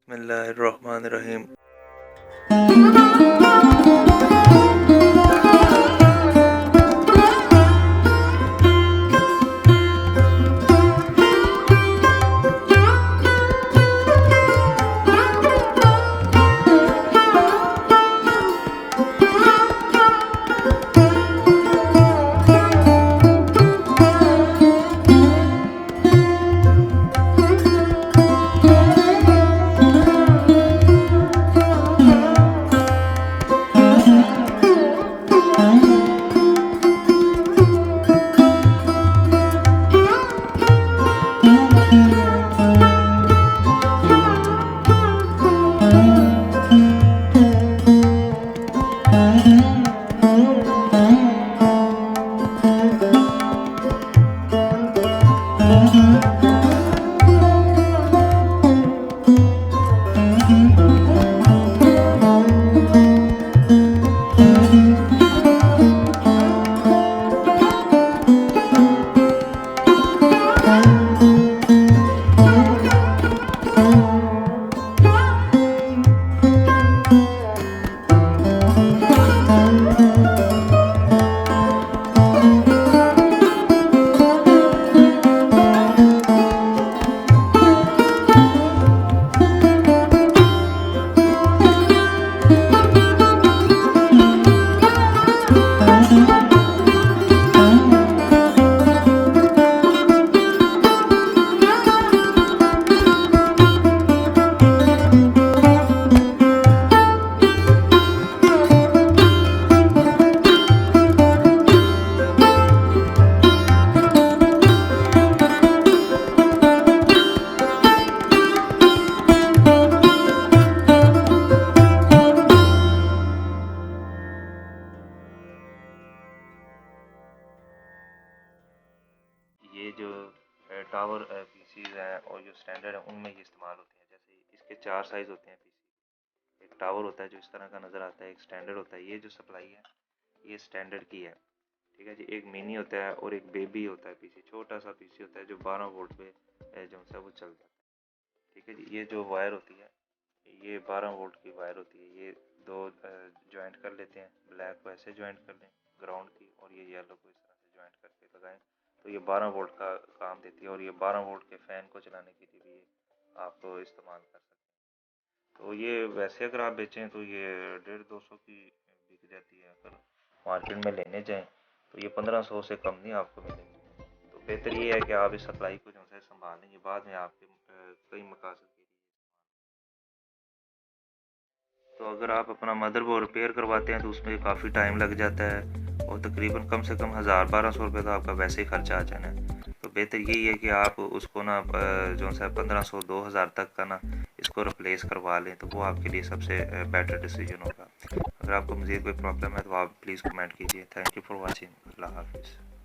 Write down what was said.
बिस्मिल्लाहिर्रहमानिर्रहीम। ये जो टावर पीसीज हैं और जो स्टैंडर्ड है उनमें ये इस्तेमाल होते हैं। जैसे इसके 4 साइज़ होते हैं पीसी। एक टावर होता है जो इस तरह का नज़र आता है, एक स्टैंडर्ड होता है। ये जो सप्लाई है ये स्टैंडर्ड की है, ठीक है जी। एक मिनी होता है और एक बेबी होता है पीसी, छोटा सा पीसी होता है जो 12 वोल्ट पे जो है वो चल जाता है, ठीक है जी। ये जो वायर होती है ये 12 वोल्ट की वायर होती है। ये दो ज्वाइंट कर लेते हैं, ब्लैक को ऐसे ज्वाइंट कर लें ग्राउंड की, और ये येलो को इस तरह से ज्वाइंट करके लगाएं तो ये 12 वोल्ट का काम देती है। और ये 12 वोल्ट के फ़ैन को चलाने के लिए भी आप इस्तेमाल कर सकते हैं। तो ये वैसे अगर आप बेचें तो ये 150-200 की बिक जाती है। अगर मार्केट में लेने जाएं तो ये 1500 से कम नहीं आपको मिलेंगी। तो बेहतर ये है कि आप इस सप्लाई को जो है संभाल लेंगे, बाद में आपके कई मकासद के लिए। तो अगर आप अपना मदरबोर्ड रिपेयर करवाते हैं तो उसमें काफ़ी टाइम लग जाता है और तकरीबन कम से कम 1000-1200 रुपये तो आपका वैसे ही खर्चा आ जाना है। तो बेहतर यही है कि आप उसको ना जो है 1500-2000 तक का ना इसको रिप्लेस करवा लें, तो वो आपके लिए सबसे बेटर डिसीजन होगा। अगर आपको मज़ीद कोई प्रॉब्लम है तो आप प्लीज़ कमेंट कीजिए। Thank you for watching. अल्लाह हाफिज़।